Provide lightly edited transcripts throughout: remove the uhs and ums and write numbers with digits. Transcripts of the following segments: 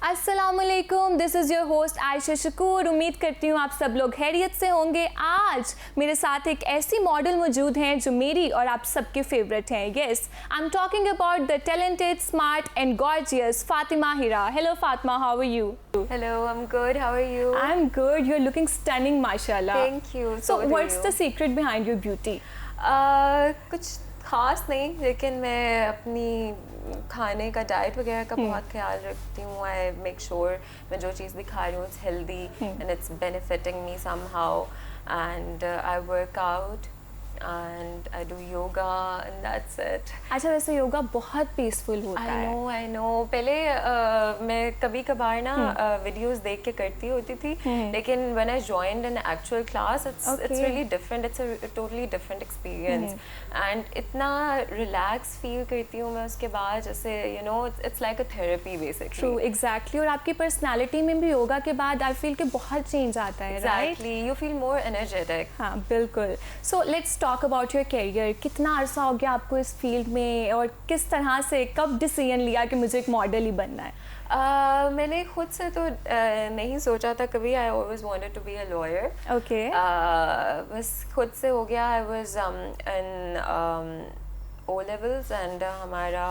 अस्सलामुअलैकुम, this is your host Ayesha Shakoor. उम्मीद करती हूँ आप सब लोग खैरियत से होंगे। आज मेरे साथ एक ऐसी मॉडल मौजूद हैं जो मेरी और आप सबके फेवरेट हैं। Yes, I am talking about the talented, smart and gorgeous Fatima Hira. Hello Fatima, how are you? Hello, I'm good. How are you? I'm good. You're looking stunning, mashallah. Thank you. So, do what's you. the secret behind your beauty? कुछ खास नहीं, लेकिन मैं अपनी खाने का diet वगैरह का बहुत ख्याल रखती हूँ। आई मेक श्योर मैं जो चीज़ भी खा रही हूँ it's healthy and it's benefiting me somehow and I work out and I do yoga and that's it. अच्छा, वैसे योगा बहुत पीसफुल होता है। I know. पहले मैं कभी कभार ना वीडियोस देख के करती होती थी, लेकिन when I joined an actual class, it's really different. It's a totally different experience. And इतना relax feel करती हूँ मैं उसके बाद, जैसे you know it's like a therapy basically. True, exactly. और आपकी personality में भी योगा के बाद I feel कि बहुत change आता है, Exactly. right? You feel more energetic. हाँ, बिल्कुल। So let's talk about your career. कितना अरसा हो गया आपको इस फील्ड में और किस तरह से कब डिसीजन लिया कि मुझे एक मॉडल ही बनना है? मैंने खुद से तो नहीं सोचा था कभी। I always wanted to be a lawyer. Okay. बस खुद से हो गया। I was in O levels and हमारा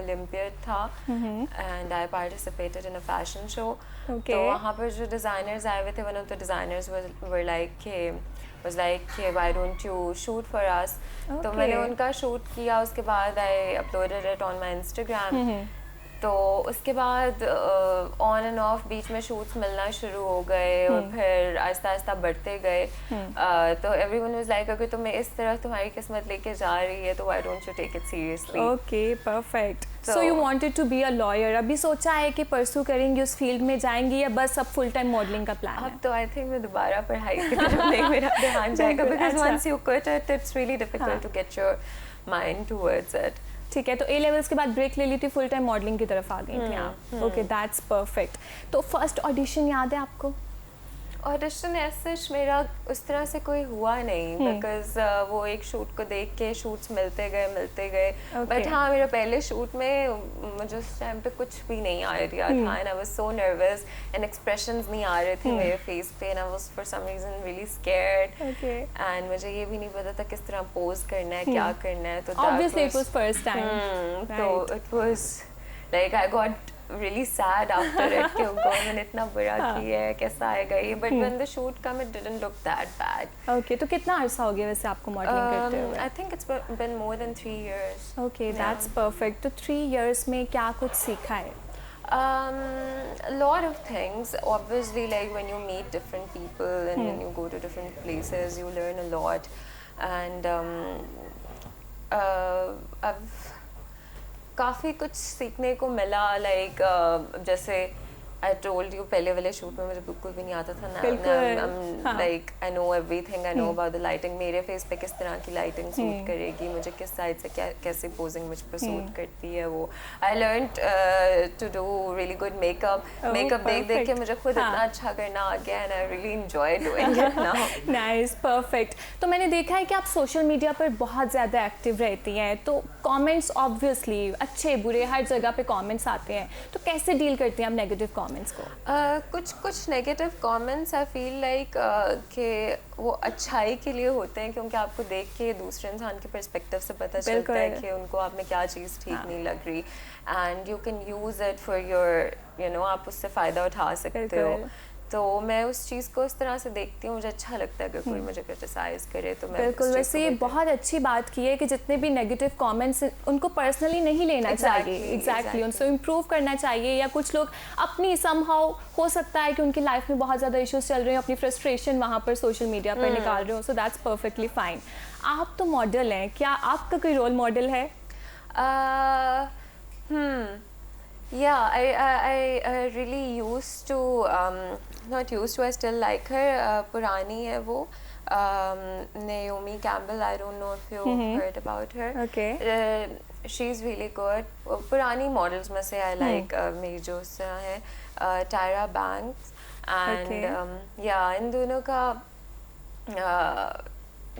Olympiad था and I participated in a fashion show. Okay. तो वहाँ पर जो designers आए हुए थे, one of the designers were like why don't you shoot for us? तो मैंने उनका शूट किया। उसके बाद I uploaded it on my Instagram. तो उसके बाद ऑन एंड ऑफ बीच में शूट्स मिलना शुरू हो गए और फिर आहिस्ता आहिस्ता बढ़ते गए। तो एवरीवन वाज लाइक अगर तुम्हें इस तरह तुम्हारी किस्मत लेके जा रही है तो why don't you take it seriously. Okay, perfect. So you wanted to be a lawyer. अभी सोचा है कि परसू करेंगी, उस फील्ड में जाएंगी या बस अब फुल टाइम मॉडलिंग का प्लान है? अब तो आई थिंक मैं दोबारा पढ़ाई की तरफ नहीं मेरा ध्यान जाएगा, because once you quit it it's really difficult to get your mind towards it. ठीक है, तो ए लेवल्स के बाद ब्रेक ले ली थी, फुल टाइम मॉडलिंग की तरफ आ गई थी आप। Okay, that's perfect. तो फर्स्ट ऑडिशन याद है आपको? ऑडिशन ऐसे मेरा उस तरह से कोई हुआ नहीं, बिकॉज वो एक शूट को देख के शूट्स मिलते गए। बट हाँ, मेरा पहले शूट में मुझे उस टाइम पे कुछ भी नहीं आइडिया था and I was so nervous and expressions नहीं आ रहे थे मेरे फेस पे and I was for some reason really scared and मुझे ये भी नहीं पता था किस तरह पोज करना है, क्या करना है। तो obviously it was first time. तो it was like I got really sad after it कि मैंने इतना बुरा किया है, कैसा आएगा ये। but when the shoot come it didn't look that bad. Okay, तो कितना अरसा हो गया वैसे आपको मॉडलिंग करते हुए? I think it's been more than 3 years. Okay, that's perfect. तो 3 years में क्या कुछ सीखा है? A lot of things. Obviously, like when you meet different people and when you go to different places, you learn a lot. And I've काफ़ी कुछ सीखने को मिला। लाइक जैसे आई टोल्ड यू पहले वाले शूट में मुझे बिल्कुल भी नहीं आता था ना। Like I know everything, I know about the lighting, मेरे फेस पे किस तरह की लाइटिंग सूट करेगी, मुझे किस साइड से कैसे पोजिंग मुझ पर सूट करती है वो। I learn to do really good makeup देख के मुझे खुद इतना अच्छा करना आ गया and I really enjoy doing it now. Nice, perfect. तो मैंने देखा है कि आप सोशल मीडिया पर बहुत ज़्यादा एक्टिव रहती हैं, तो कमेंट्स ऑब्वियसली अच्छे बुरे हर जगह पे कमेंट्स आते हैं, तो कैसे डील करती हैं आप नेगेटिव कमेंट्स को? कुछ negative comments I feel like कि वो अच्छाई के लिए होते हैं, क्योंकि आपको देख के दूसरे इंसान के पर्सपेक्टिव से पता चलता है कि उनको आप में क्या चीज़ ठीक नहीं लग रही and you can use it for your आप उससे फ़ायदा उठा सकते हो। तो मैं उस चीज़ को इस तरह से देखती हूँ, मुझे अच्छा लगता है अगर कोई मुझे क्रिटिसाइज़ करे तो मैं बिल्कुल। वैसे ये बहुत अच्छी बात की है कि जितने भी नेगेटिव कमेंट्स उनको पर्सनली नहीं लेना चाहिए। एग्जैक्टली, उनसे इम्प्रूव करना चाहिए। या कुछ लोग अपनी समहाउ हो सकता है कि उनकी लाइफ में बहुत ज़्यादा इश्यूज चल रहे हैं, अपनी फ्रस्ट्रेशन वहाँ पर सोशल मीडिया पर निकाल रहे हो, सो दैट्स परफेक्टली फाइन। आप तो मॉडल हैं, क्या आपका कोई रोल मॉडल है? Yeah, I really used to not used to, I still like her. पुरानी है वो, Naomi Campbell. I don't know if you heard about her. Okay. She's really good. पुरानी models में से I like मेरी जो है Tyra Banks and yeah, इन दोनों का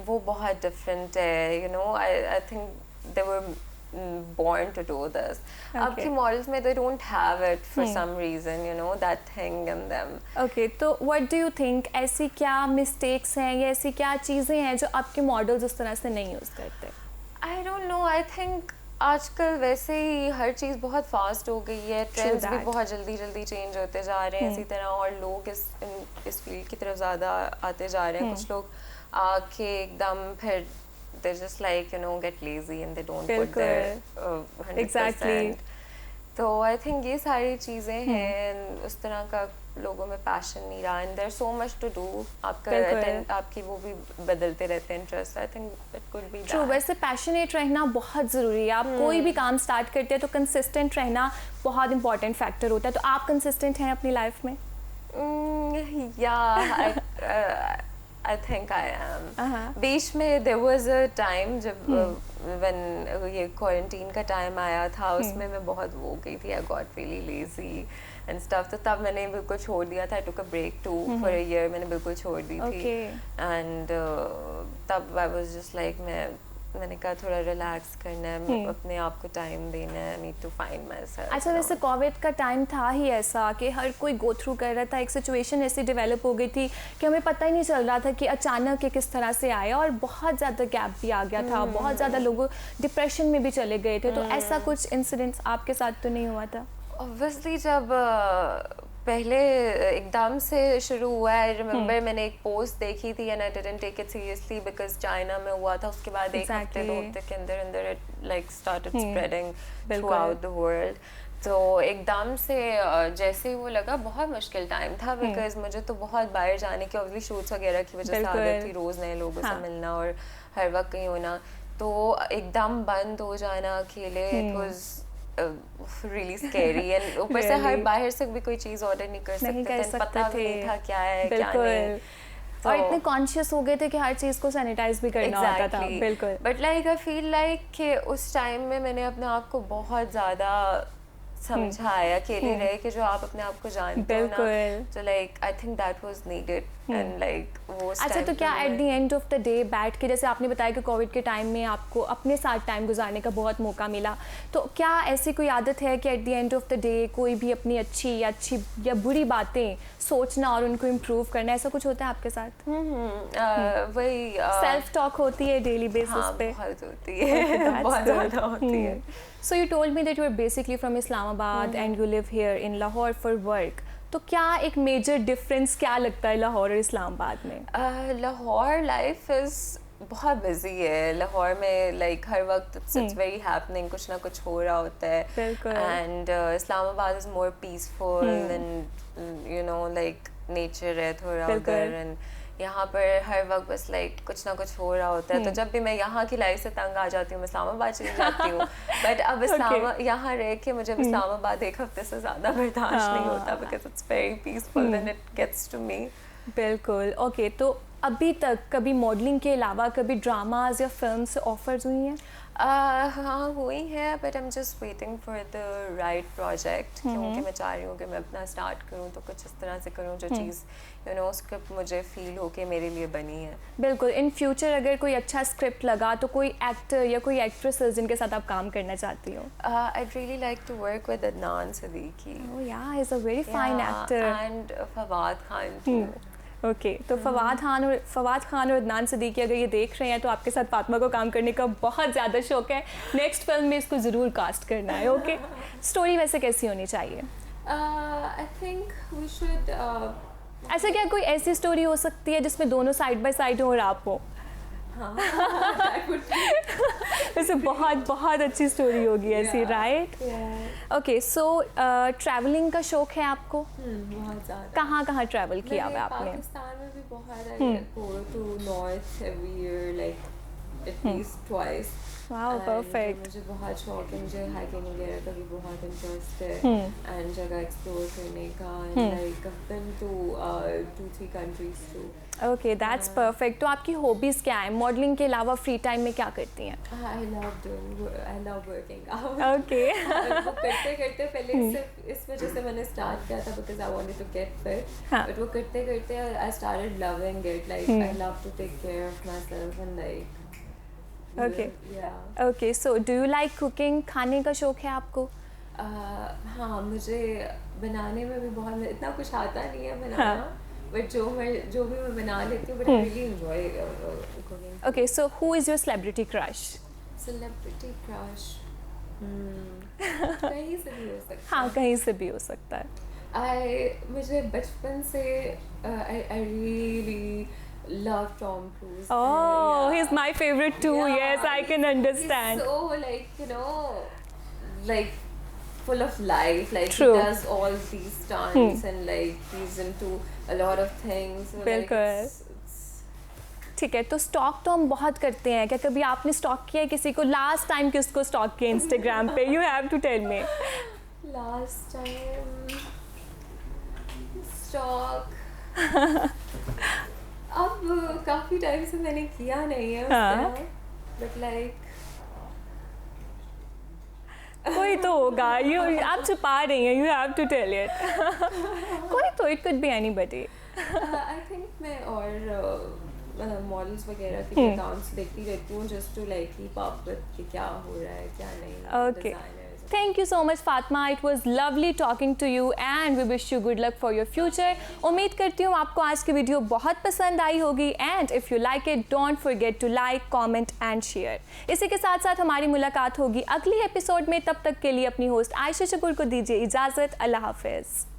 वो बहुत different है, you know. I think they were born to do this. अब के models में they don't have it for some reason, you know, that thing in them. Okay, तो what do you think, ऐसी क्या mistakes हैं या ऐसी क्या चीज़ें हैं जो आपके models उस तरह से नहीं use करते? I don't know, I think आजकल वैसे ही हर चीज़ बहुत फास्ट हो गई है, ट्रेंड्स भी बहुत जल्दी जल्दी चेंज होते जा रहे हैं इसी तरह, और लोग इस फील्ड की तरफ ज़्यादा आते जा रहे हैं. कुछ लोग आके एकदम फिर they're just like, you know, get lazy and they don't put their 100%. Exactly. तो I think ये सारी चीज़ें हैं, उस तरह का लोगों में पैशन नहीं रहा, and there's so much to do. आपकी वो भी बदलते रहते हैं interest. I think it could be that. True, वैसे पैशनेट रहना बहुत ज़रूरी है. आप कोई भी काम स्टार्ट करते हैं तो कंसिस्टेंट रहना बहुत इंपॉर्टेंट फैक्टर होता है. तो आप कंसिस्टेंट हैं अपनी लाइफ में? Yeah, I think I am. बीच में there was a time जब when ये quarantine का टाइम आया था, उसमें मैं बहुत वो गई थी. I got really lazy and stuff. तो तब मैंने बिल्कुल छोड़ दिया था. I took a break too for a year. मैंने बिल्कुल छोड़ दी थी. And तब I was just like मैंने कहा थोड़ा रिलैक्स करना है, अपने आप को टाइम देना है. Need to find myself. अच्छा, वैसे कोविड का टाइम था ही ऐसा कि हर कोई गो थ्रू कर रहा था. एक सिचुएशन ऐसी डेवलप हो गई थी कि हमें पता ही नहीं चल रहा था कि अचानक ये किस तरह से आया, और बहुत ज़्यादा गैप भी आ गया था. बहुत ज़्यादा लोग डिप्रेशन में भी चले गए थे. तो ऐसा कुछ इंसिडेंट्स आपके साथ तो नहीं हुआ था? ऑब्वियसली जब पहले एकदम से शुरू हुआ है, आई रिमेंबर मैंने एक पोस्ट देखी थी and I didn't take it seriously because China में हुआ था. उसके बाद एक हफ्ते 2 हफ्ते के अंदर अंदर it like started spreading through out the world. तो एकदम से जैसे ही वो लगा, बहुत मुश्किल टाइम था बिकॉज मुझे तो बहुत बाहर जाने की ऑब्वियसली शूट्स वगैरह की वजह से आदत थी, रोज़ नए लोगों से मिलना और हर वक्त कहीं होना. तो एकदम बंद हो जाना अकेले, it was really scary. and ऊपर से हर बाहर से भी कोई चीज़ ऑर्डर नहीं कर सकते थे, पता भी नहीं था क्या है क्या नहीं. और इतने कॉन्शियस हो गए थे कि हर चीज़ को सैनिटाइज भी करना होता था. बिल्कुल. But like I feel like कि उस टाइम में मैंने अपने आप को बहुत ज़्यादा समझाया, अकेले रहे कि जो आप अपने आप को जानते हो ना, तो like I think that was needed. And like वो अच्छा, तो क्या at the end of the day बैठ के, जैसे आपने बताया कि कोविड के टाइम में आपको अपने साथ टाइम गुजारने का बहुत मौका मिला, तो क्या ऐसी कोई आदत है कि at the end of the day कोई भी अपनी अच्छी या बुरी बातें सोचना और उनको इम्प्रूव करना, ऐसा कुछ होता है आपके साथ? वही सेल्फ टॉक होती है डेली बेसिस पे? बहुत होती है, बहुत ज़्यादा होती है. So you told me that you are basically from Islamabad and you live here in Lahore for work. तो क्या एक मेजर डिफरेंस क्या लगता है लाहौर और इस्लामाबाद में? लाहौर लाइफ इज़ बहुत बिजी है. लाहौर में लाइक हर वक्त इट्स वेरी हैपनिंग, कुछ ना कुछ हो रहा होता है. And Islamabad is more peaceful and you know like nature है थोड़ा उधर. एंड यहाँ पर हर वक्त बस लाइक कुछ ना कुछ हो रहा होता है. तो जब भी मैं यहाँ की लाइफ से तंग आ जाती हूँ, मैं इस्लामाबाद चली जाती हूँ. बट अब यहाँ रह के मुझे इस्लामाबाद एक हफ्ते से ज़्यादा बर्दाश्त नहीं होता because it's very peaceful when it gets to me. बिल्कुल. ओके, तो अभी तक कभी मॉडलिंग के अलावा कभी ड्रामाज या फिल्म से ऑफर्स हुई हैं? हाँ हुई है, but I am just waiting for the right project. क्योंकि मैं चाह रही हूँ कि मैं अपना स्टार्ट करूँ तो कुछ इस तरह से करूँ जो चीज़ यू नो स्क्रिप्ट मुझे फील हो के मेरे लिए बनी है. बिल्कुल. इन फ्यूचर अगर कोई अच्छा स्क्रिप्ट लगा तो कोई एक्टर या कोई एक्ट्रेसेस जिनके साथ आप काम करना चाहती हो? I really like to work with Adnan Siddiqui. Oh yeah, he is a very fine actor. And Fawad Khan too. Okay, तो फवाद खान और अदनान सिद्दीकी अगर ये देख रहे हैं तो आपके साथ फातिमा को काम करने का बहुत ज़्यादा शौक है. नेक्स्ट फिल्म में इसको ज़रूर कास्ट करना है. ओके. स्टोरी वैसे कैसी होनी चाहिए? आई थिंक वी शुड ऐसा क्या कोई ऐसी स्टोरी हो सकती है जिसमें दोनों साइड बाय साइड हो और आप हो? हाँ. वैसे बहुत अच्छी स्टोरी होगी ऐसी, राइट? ओके. सो ट्रैवलिंग का शौक है आपको? बहुत ज़्यादा. कहाँ ट्रैवल किया हुआ आपने? पाकिस्तान में भी बहुत. Go to north every year like at least twice. Wow, perfect. मुझे बहुत शौक है, मुझे हाइकिंग वगैरह का भी बहुत इंटरेस्ट है एंड जगह एक्सप्लोर करने का. Like I've been to 2-3 countries too. Okay, that's perfect. तो आपकी हॉबीज़ क्या है? मॉडलिंग के अलावा फ्री टाइम में क्या करती हैं? I love working out. Okay. वो करते पहले सिर्फ इस वजह से मैंने स्टार्ट किया था because I wanted to get fit. But वो करते I started loving it. Like I love to take care of myself and like Okay. Yeah. Okay so do you like cooking? खाने का शौक है आपको? हाँ, मुझे बनाने में भी बहुत, इतना कुछ आता नहीं है बनाना, बट जो भी मैं बना लेती हूँ, but I really enjoy cooking. Okay so who is your celebrity crush? Celebrity crush कहीं से भी हो सकता है। हाँ, कहीं से भी हो सकता है। मुझे बचपन से I really love Tom Cruise. Oh, Yeah. he's my favorite too. Yeah, Yes, I can understand. He's so like, you know, like full of life. Like True. he does all these stunts and like he's into a lot of things. So, like, बिल्कुल। ठीक है, तो stock तो हम बहुत करते हैं। क्या कभी आपने स्टॉक किया है किसी को? लास्ट टाइम किसको स्टॉक किया इंस्टाग्राम पे? You have to tell me. Last time stalk. अब काफी टाइम से मैंने किया नहीं है, बट लाइक कोई तो होगा। आप छुपा रही हैं। You have to tell it. कोई तो, it could be anybody. I think मैं और मॉडल्स वगैरह के अकाउंट्स देखती रहती हूँ, just to like keep up with क्या हो रहा है क्या नहीं। Okay. Thank you so much, Fatma. It was lovely talking to you and we wish you good luck for your future. उम्मीद करती हूँ आपको आज की वीडियो बहुत पसंद आई होगी and if you like it, don't forget to like, comment and share. इसी के साथ साथ हमारी मुलाकात होगी अगली एपिसोड में। तब तक के लिए अपनी होस्ट आयशा चकुर को दीजिए इजाज़त। अल्लाह हाफिज़।